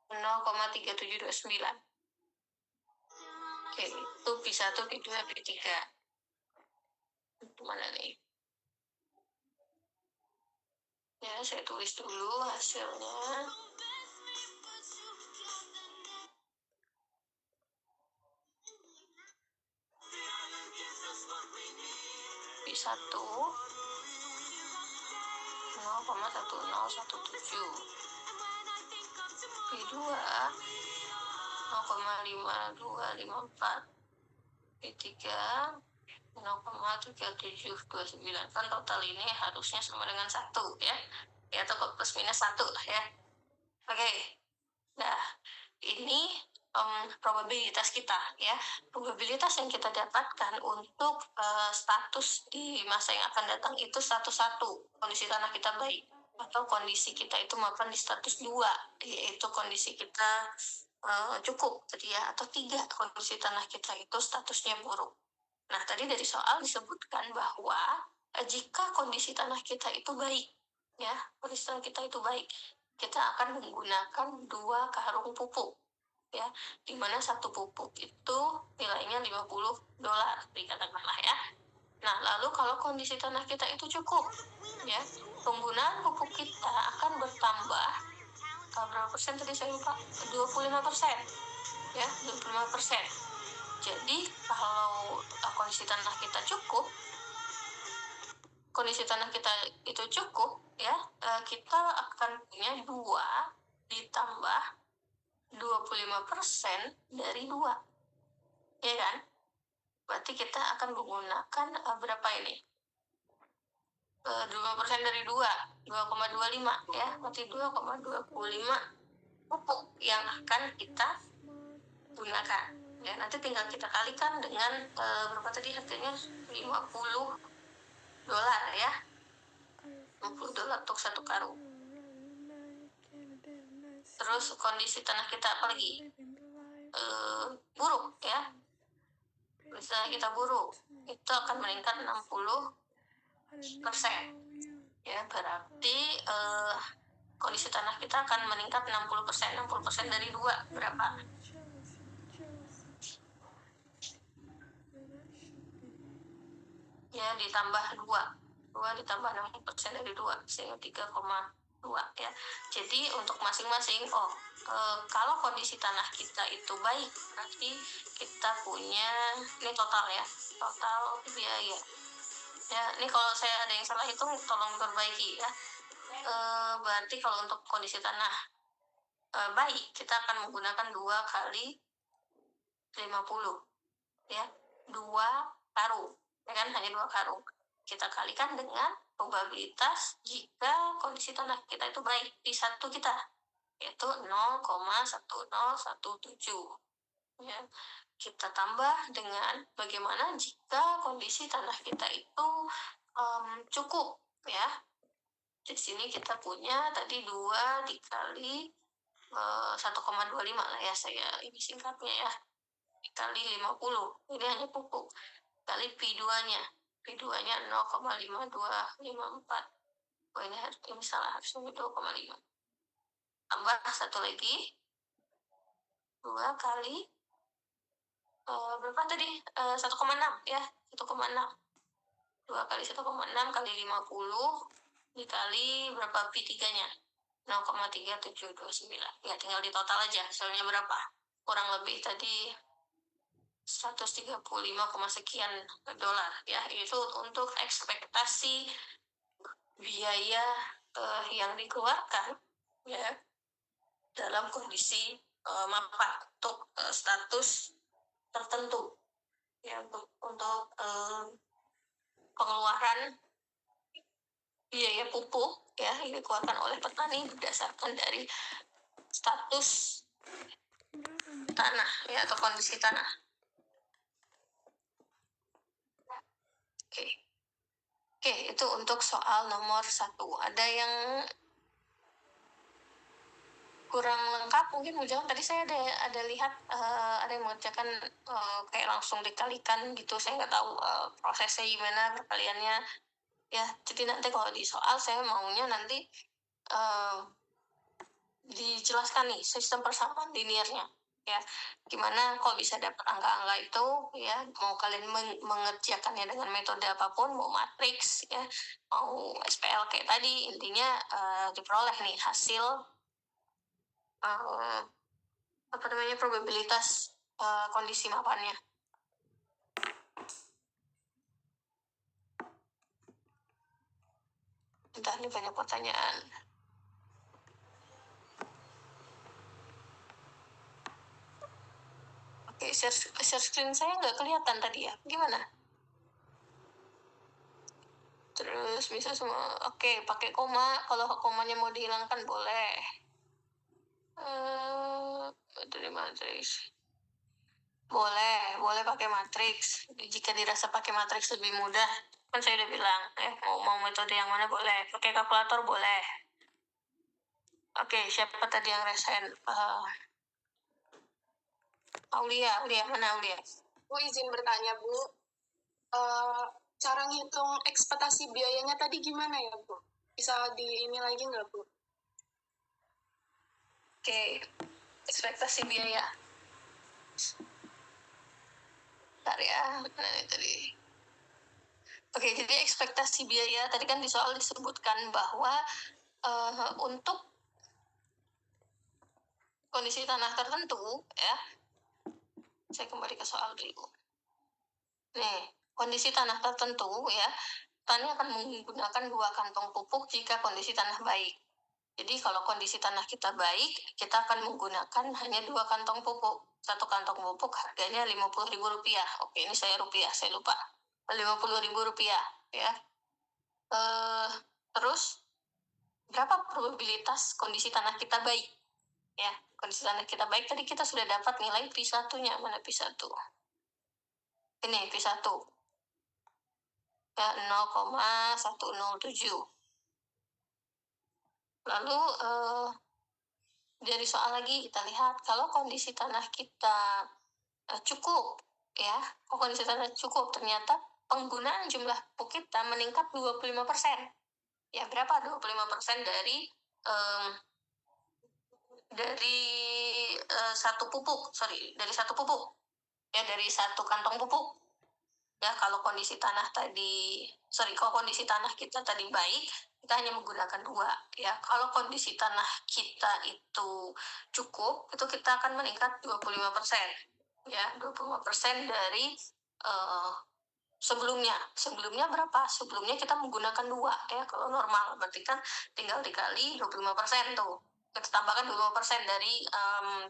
0,3729. Oke, itu P1, P2, P3. Mana nih? Ya, saya tulis dulu hasilnya. P1 0,1017, P2 0,5254, P3 0,3729. Kan total ini harusnya sama dengan 1 ya. Ya, atau plus minus 1 lah ya. Oke. Nah, ini probabilitas kita ya. Probabilitas yang kita dapatkan untuk status di masa yang akan datang itu status 1, kondisi tanah kita baik, atau kondisi kita itu mapan di status 2, yaitu kondisi kita cukup tadi ya, atau 3, kondisi tanah kita itu statusnya buruk. Nah, tadi dari soal disebutkan bahwa jika kondisi tanah kita itu baik ya, kondisi tanah kita itu baik, kita akan menggunakan 2 karung pupuk ya, dimana satu pupuk itu nilainya $50 dikatakanlah ya. Nah, lalu kalau kondisi tanah kita itu cukup ya, penggunaan pupuk kita akan bertambah berapa persen tadi saya lupa, 25% ya, 25%. Jadi kalau kondisi tanah kita cukup, itu cukup ya, kita akan punya 2 ditambah 25% dari 2, ya kan? Berarti kita akan menggunakan berapa ini? 25% dari 2, 2,25 ya. Berarti 2,25 pupuk yang akan kita gunakan. Ya, nanti tinggal kita kalikan dengan berapa tadi harganya? $50 ya. $50 untuk 1 karung. Terus kondisi tanah kita apa lagi? Buruk ya. Misalnya kita buruk, itu akan meningkat 60%. Ya, berarti kondisi tanah kita akan meningkat 60%. 60% dari 2 berapa? Ya, ditambah 2 ditambah 60% dari 2, sehingga 3,2 ya. Jadi untuk masing-masing, kalau kondisi tanah kita itu baik, berarti kita punya, ini total ya, total biaya ya. Ini kalau saya ada yang salah hitung, tolong diperbaiki ya. Berarti kalau untuk kondisi tanah baik, kita akan menggunakan 2 kali 50 ya, 2 karung ya kan, hanya 2 karung. Kita kalikan dengan probabilitas jika kondisi tanah kita itu baik di 1 kita, yaitu 0,1017 ya. Kita tambah dengan bagaimana jika kondisi tanah kita itu cukup ya. Di sini kita punya tadi 2 dikali 1,25 lah ya, saya ini singkatnya ya, dikali 50, ini hanya pupuk, kali P2-nya 0,5254. Ini salah, harusnya 2,5. Tambah 1 lagi, 2 kali berapa tadi? 1,6 ya, 1,6. 2 kali 1,6 kali 50 dikali berapa P3-nya? 0,3729. Ya, tinggal di total aja hasilnya berapa. Kurang lebih tadi 135, sekian dolar ya. Itu untuk ekspektasi biaya yang dikeluarkan ya dalam kondisi manfaat untuk status tertentu, ya untuk pengeluaran biaya pupuk ya yang dikeluarkan oleh petani berdasarkan dari status tanah ya atau kondisi tanah. Oke, itu untuk soal nomor 1. Ada yang kurang lengkap mungkin Bu Jong? Tadi saya ada lihat ada yang mengerjakan kayak langsung dikalikan gitu. Saya nggak tahu prosesnya gimana perkaliannya. Ya, jadi nanti kalau di soal saya maunya nanti dijelaskan nih sistem persamaan linearnya. Ya, gimana kok bisa dapat angka-angka itu ya, mau kalian mengerjakannya dengan metode apapun, mau matriks ya, mau SPL kayak tadi, intinya diperoleh nih hasil probabilitas kondisi mapannya. Entah, ini banyak pertanyaan. Oke, share screen saya nggak kelihatan tadi ya, gimana? Terus bisa semua, oke, pakai koma, kalau komanya mau dihilangkan boleh. Dari matriks. Boleh pakai matriks. Jika dirasa pakai matriks lebih mudah, kan saya udah bilang, mau metode yang mana boleh. Pakai kalkulator boleh. Oke, siapa tadi yang resen? Aulia, mana Aulia? Bu izin bertanya Bu, cara ngitung ekspektasi biayanya tadi gimana ya Bu? Bisa di ini lagi nggak Bu? Oke, ekspektasi biaya. Bentar ya, nah ini tadi. Oke, jadi ekspektasi biaya tadi kan di soal disebutkan bahwa untuk kondisi tanah tertentu ya, saya kembali ke soal dulu. Nih, kondisi tanah tertentu ya, petani akan menggunakan 2 kantong pupuk jika kondisi tanah baik. Jadi kalau kondisi tanah kita baik, kita akan menggunakan hanya 2 kantong pupuk. 1 kantong pupuk harganya Rp50.000. Oke, ini saya rupiah, saya lupa. Rp50.000 ya. Terus berapa probabilitas kondisi tanah kita baik? Ya, kondisi tanah kita baik tadi kita sudah dapat nilai P1-nya. Mana P1? Ini P1. Ya, 0,107. Lalu dari soal lagi kita lihat kalau kondisi tanah kita cukup ya, kalau kondisi tanah cukup ternyata penggunaan jumlah pupuk kita meningkat 25%. Ya, berapa 25% dari satu pupuk, dari satu pupuk. Ya, dari 1 kantong pupuk. Ya, kalau kondisi tanah kita tadi baik, kita hanya menggunakan 2 ya. Kalau kondisi tanah kita itu cukup, itu kita akan meningkat 25%. Ya, 25% dari sebelumnya berapa? Sebelumnya kita menggunakan 2 ya, kalau normal berarti kan tinggal dikali 25% tuh. Kita tambahkan 25% dari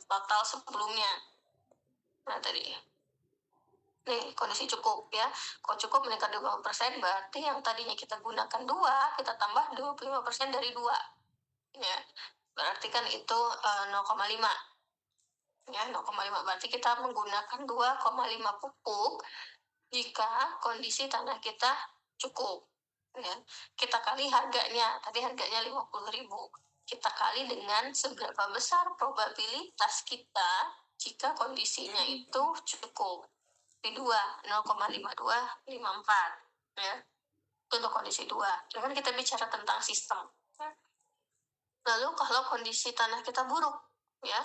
total sebelumnya. Nah, tadi nih kondisi cukup ya. Kalau cukup meningkat 25%, berarti yang tadinya kita gunakan 2, kita tambah 25% dari 2. Ya. Berarti kan itu 0,5. Ya, 0,5 berarti kita menggunakan 2,5 pupuk jika kondisi tanah kita cukup. Ya. Kita kali harganya, tadi harganya 50.000. Kita kali dengan seberapa besar probabilitas kita jika kondisinya itu cukup. P2 0,5254 ya. Itu untuk kondisi 2. Kan kita bicara tentang sistem. Lalu kalau kondisi tanah kita buruk ya,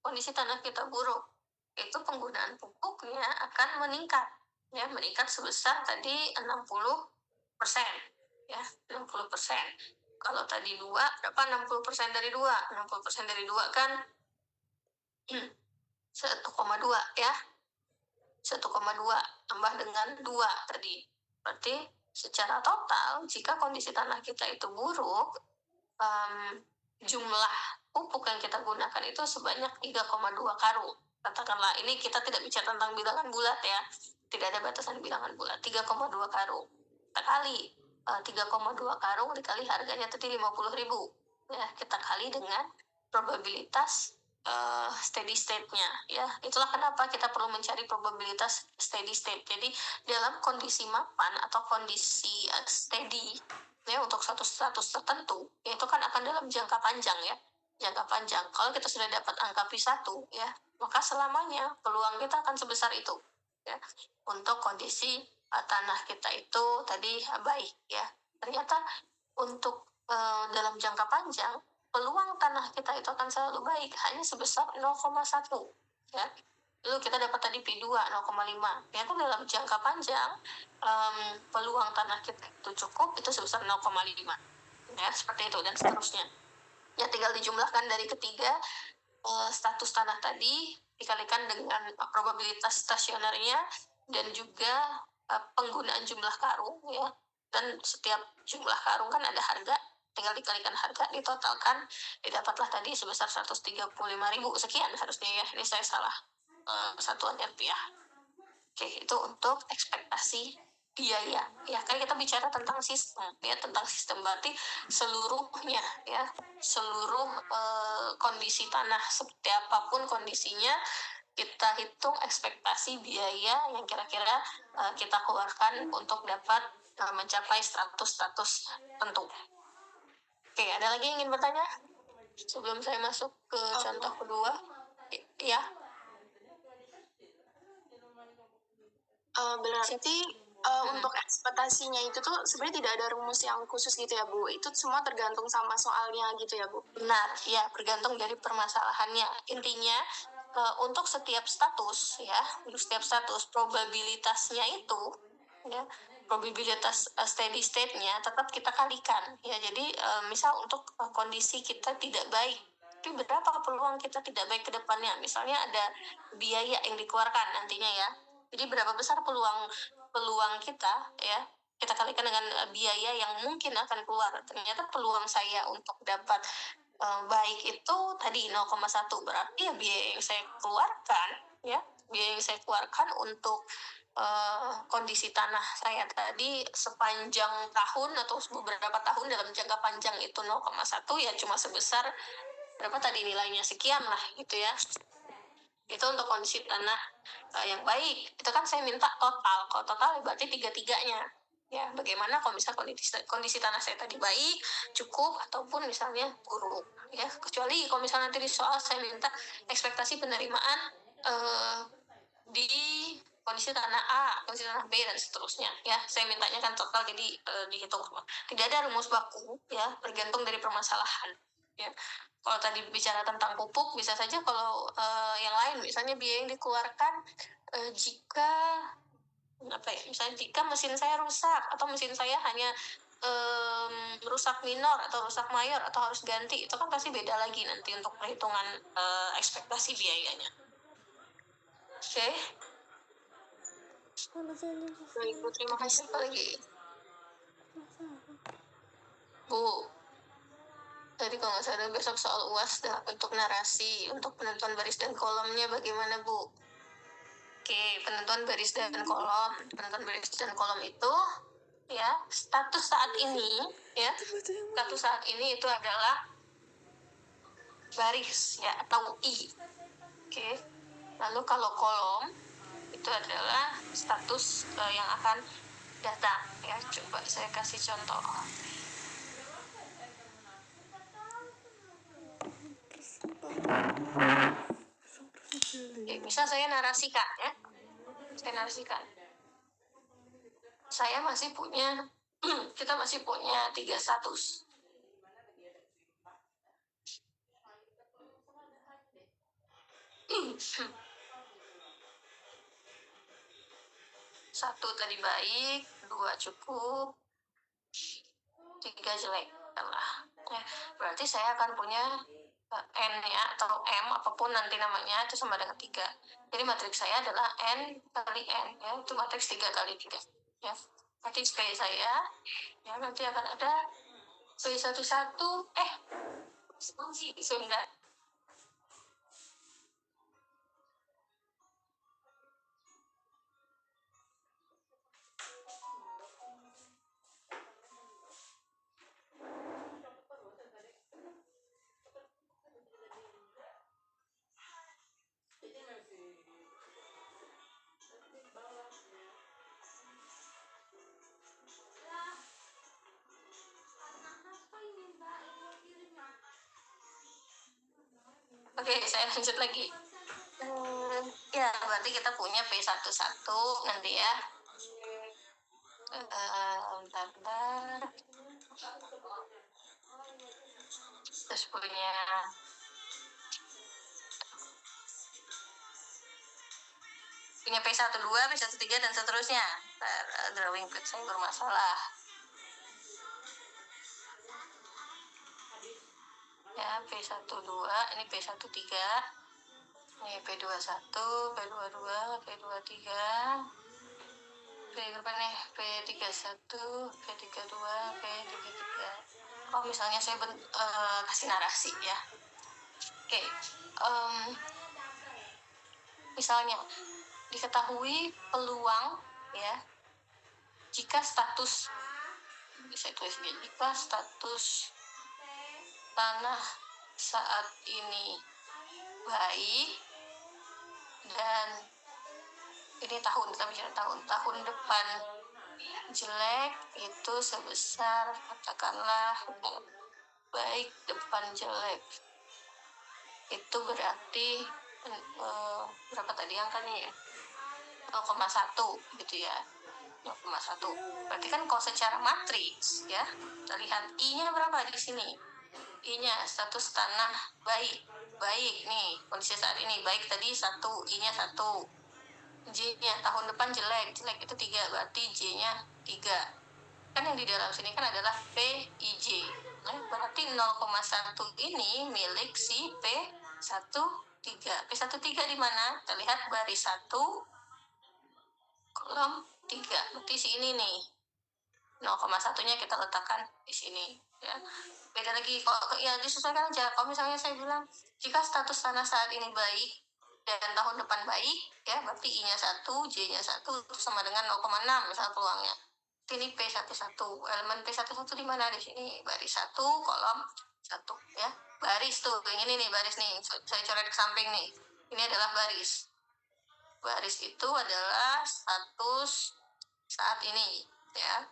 kondisi tanah kita buruk, itu penggunaan pupuknya akan meningkat ya, meningkat sebesar tadi 60% ya, 60%. Kalau tadi 2, berapa 60% dari 2? 60% dari 2 kan 1,2 ya. 1,2 tambah dengan 2 tadi. Berarti secara total jika kondisi tanah kita itu buruk, jumlah pupuk yang kita gunakan itu sebanyak 3,2 karung. Katakanlah, ini kita tidak bicara tentang bilangan bulat ya, tidak ada batasan bilangan bulat. 3,2 karung kita kali 3,2 karung dikali harganya tadi 50.000 ya, kita kali dengan probabilitas steady state-nya ya. Itulah kenapa kita perlu mencari probabilitas steady state. Jadi dalam kondisi mapan atau kondisi steady ya, untuk suatu status tertentu, yaitu kan akan dalam jangka panjang ya, jangka panjang. Kalau kita sudah dapat angka P1 ya, maka selamanya peluang kita akan sebesar itu ya, untuk kondisi tanah kita itu tadi baik ya. Ternyata untuk dalam jangka panjang peluang tanah kita itu akan selalu baik, hanya sebesar 0,1 ya. Lalu kita dapat tadi P2 0,5. Ternyata dalam jangka panjang peluang tanah kita itu cukup, itu sebesar 0,5 ya, seperti itu dan seterusnya. Ya, tinggal dijumlahkan dari ketiga status tanah tadi dikalikan dengan probabilitas stasionernya dan juga penggunaan jumlah karung ya. Dan setiap jumlah karung kan ada harga, tinggal dikalikan harga, ditotalkan, didapatlah tadi sebesar 135.000 sekian harusnya ya. Ini saya salah satuan rupiah. Oke, itu untuk ekspektasi biaya ya. Kan kita bicara tentang sistem ya, tentang sistem berarti seluruhnya ya, seluruh kondisi tanah seperti apapun kondisinya, kita hitung ekspektasi biaya yang kira-kira kita keluarkan untuk dapat mencapai status tentu. Oke, ada lagi yang ingin bertanya sebelum saya masuk ke contoh kedua ya? Berarti untuk ekspektasinya itu tuh sebenarnya tidak ada rumus yang khusus gitu ya Bu, itu semua tergantung sama soalnya gitu ya Bu? Benar ya, bergantung dari permasalahannya. Intinya untuk setiap status ya, untuk setiap status probabilitasnya itu ya, probabilitas steady state-nya tetap kita kalikan ya. Jadi misal untuk kondisi kita tidak baik, tapi berapa peluang kita tidak baik ke depannya, misalnya ada biaya yang dikeluarkan nantinya ya, jadi berapa besar peluang kita ya, kita kalikan dengan biaya yang mungkin akan keluar. Ternyata peluang saya untuk dapat baik itu tadi 0,1, berarti ya biaya yang saya keluarkan ya, biaya yang saya keluarkan untuk kondisi tanah saya tadi sepanjang tahun atau beberapa tahun dalam jangka panjang itu 0,1 ya, cuma sebesar berapa tadi nilainya, sekian lah gitu ya. Itu untuk kondisi tanah yang baik. Itu kan saya minta total. Kalau total berarti tiga-tiganya ya. Bagaimana kalau misalnya kondisi tanah saya tadi baik, cukup, ataupun misalnya buruk ya. Kecuali kalau misalnya nanti di soal saya minta ekspektasi penerimaan di kondisi tanah A, kondisi tanah B, dan seterusnya ya. Saya mintanya kan total, jadi dihitung semua. Tidak ada rumus baku ya, bergantung dari permasalahan ya. Kalau tadi bicara tentang pupuk, bisa saja kalau yang lain, misalnya biaya yang dikeluarkan jika misalnya jika mesin saya rusak, atau mesin saya hanya rusak minor atau rusak mayor, atau harus ganti, itu kan pasti beda lagi nanti untuk perhitungan ekspektasi biayanya. Oke. Baik Bu, terima kasih. Apa lagi Bu? Tadi kalau nggak salah besok soal UAS untuk narasi, untuk penentuan baris dan kolomnya bagaimana Bu? Oke, penentuan baris dan kolom. Penentuan baris dan kolom itu ya, status saat ini ya, status saat ini itu adalah baris ya, atau I. Oke. Lalu kalau kolom itu adalah status yang akan datang ya. Coba saya kasih contoh. Oke, bisa saya narasikan ya. Saya narasikan. Saya masih punya kita masih punya 3 status. Satu tadi baik, 2 cukup, 3 jelek lah. Berarti saya akan punya N ya, atau M, apapun nanti namanya, itu sama dengan 3. Jadi matriks saya adalah N kali N ya, itu matriks 3 kali 3 ya. Matriks P saya ya, nanti akan ada P11 Sunda. Oke, saya lanjut lagi. Ya, berarti kita punya P11 nanti ya. Bentar. Terus punya P12, P13 dan seterusnya. Drawing pad saya bermasalah. Ya, P12, ini P13. Ini P21, P22, P23. P berapa nih? P31, P32, P33. Oh, misalnya saya kasih narasi ya. Oke. Misalnya diketahui peluang ya jika status, bisa tulis jika status tanah saat ini baik dan ini kita bicara tahun depan jelek, itu sebesar, katakanlah baik depan jelek, itu berarti berapa tadi angkanya ya, 0,1 gitu ya, 0,1. Berarti kan kalau secara matriks ya, kita lihat I-nya berapa di sini. I-nya status tanah baik nih, kondisi saat ini baik tadi 1, I-nya 1. J-nya tahun depan jelek itu 3, berarti J-nya 3. Kan yang di dalam sini kan adalah PIJ. Nah, berarti 0,1 ini milik si P13. P13 di mana? Kita lihat baris 1, kolom 3. Berarti si ini nih. 0,1-nya kita letakkan di sini ya. Beda lagi kalau ya disesuaikan aja. Kalau misalnya saya bilang jika status tanah saat ini baik dan tahun depan baik ya, berarti I-nya 1, J-nya 1 itu sama dengan 0,6 misalnya peluangnya. Ini P11. Elemen P11 di mana? Di sini baris 1, kolom 1 ya. Baris tuh, yang ini nih baris nih. Saya coret ke samping nih. Ini adalah baris. Baris itu adalah status saat ini ya.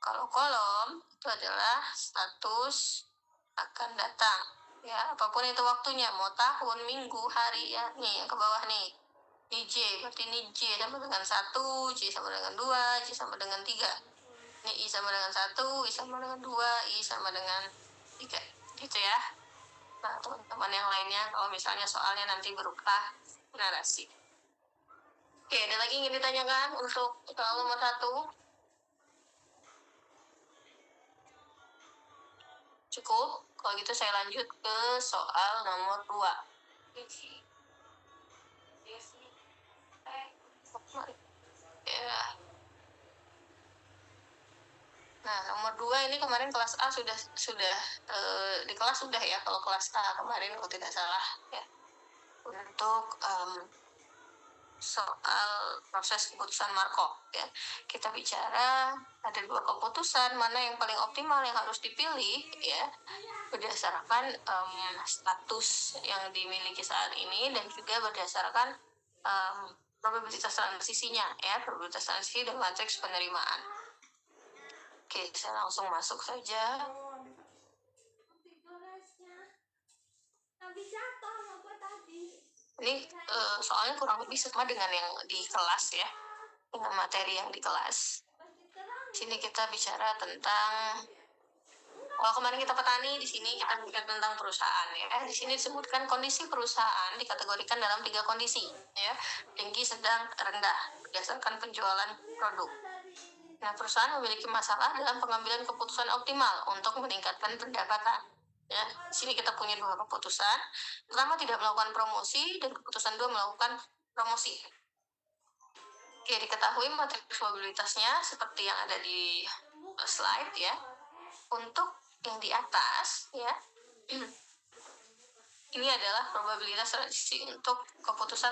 Kalau kolom itu adalah status akan datang ya, apapun itu waktunya, mau tahun, minggu, hari ya. Nih yang ke bawah nih, ini J, berarti ini J sama dengan 1, J sama dengan 2, J sama dengan 3. Ini I sama dengan 1, I sama dengan 2, I sama dengan 3 gitu ya. Nah teman-teman yang lainnya, kalau misalnya soalnya nanti berupa narasi. Oke, ada lagi yang ingin ditanyakan untuk nomor 1? Cukup? Kalau gitu saya lanjut ke soal nomor 2. Ya. Nah, nomor 2 ini kemarin kelas A sudah di kelas sudah ya, kalau kelas A kemarin kalau tidak salah ya. Untuk soal proses keputusan Markov ya. Kita bicara ada 2 keputusan, mana yang paling optimal yang harus dipilih ya, berdasarkan status yang dimiliki saat ini dan juga berdasarkan probabilitas transisinya ya, probabilitas transisi dan matriks penerimaan. Oke, saya langsung masuk saja. Ini soalnya kurang lebih sama dengan yang di kelas ya, dengan materi yang di kelas. Sini kita bicara tentang, kalau kemarin kita petani, di sini kita bicara tentang perusahaan ya. Di sini disebutkan kondisi perusahaan dikategorikan dalam 3 kondisi ya, tinggi, sedang, rendah berdasarkan penjualan produk. Nah, perusahaan memiliki masalah dalam pengambilan keputusan optimal untuk meningkatkan pendapatan. Ya, di sini kita punya 2 keputusan. Pertama, tidak melakukan promosi, dan keputusan 2 melakukan promosi. Oke, diketahui matriks probabilitasnya seperti yang ada di slide ya. Untuk yang di atas ya, Ini adalah probabilitas transisi untuk keputusan